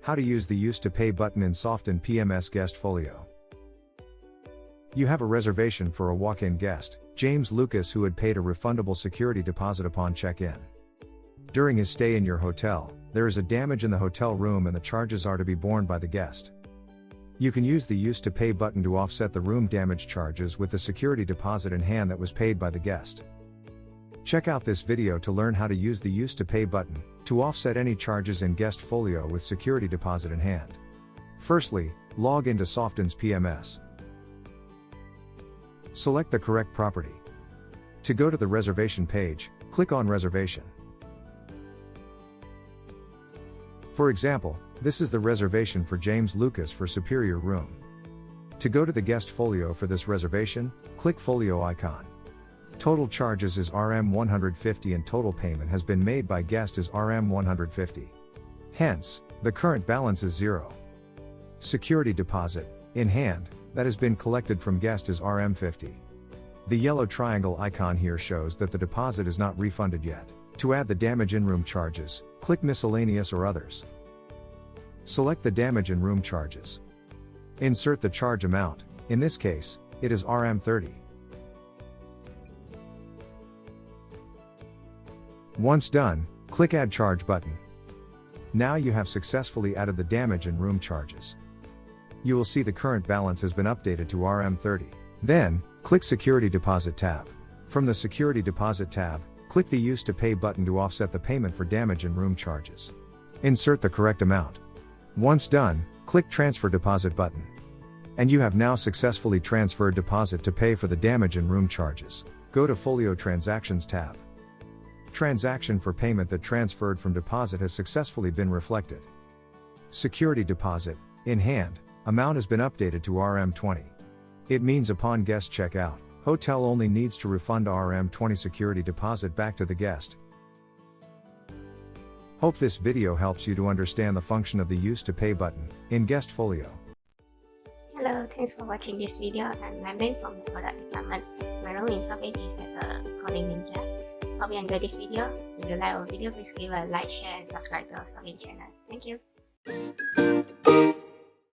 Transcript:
How to use the Use to Pay button in Softinn PMS Guest Folio. You have a reservation for a walk-in guest, James Lucas, who had paid a refundable security deposit upon check-in. During his stay in your hotel, there is a damage in the hotel room and the charges are to be borne by the guest. You can use the Use to Pay button to offset the room damage charges with the security deposit in hand that was paid by the guest. Check out this video to learn how to use the Use to Pay button to offset any charges in Guest Folio with security deposit in hand. Firstly, log into Softinn's PMS. Select the correct property. To go to the reservation page, click on Reservation. For example, this is the reservation for James Lucas for Superior Room. To go to the Guest Folio for this reservation, click Folio icon. Total charges is Rm 150 and total payment has been made by guest is Rm 150. Hence, the current balance is 0. Security deposit, in hand, that has been collected from guest is Rm 50. The yellow triangle icon here shows that the deposit is not refunded yet. To add the damage in room charges, click Miscellaneous or Others. Select the damage in room charges. Insert the charge amount, in this case, it is Rm 30. Once done, click Add Charge button. Now you have successfully added the damage in room charges. You will see the current balance has been updated to Rm 30. Then, click Security Deposit tab. From the Security Deposit tab, click the Use to Pay button to offset the payment for damage in room charges. Insert the correct amount. Once done, click Transfer Deposit button. And you have now successfully transferred deposit to pay for the damage in room charges. Go to Folio Transactions tab. Transaction for payment that transferred from deposit has successfully been reflected. Security deposit, in hand, amount has been updated to Rm 20. It means upon guest checkout, hotel only needs to refund Rm 20 security deposit back to the guest. Hope this video helps you to understand the function of the Use to Pay button in Guest Folio. Hello, thanks for watching this video. I'm Madeline from the product department. My role in Softinn is as a coding ninja. Hope you enjoyed this video. If you like our video, please give a like, share, and subscribe to our Softinn channel. Thank you.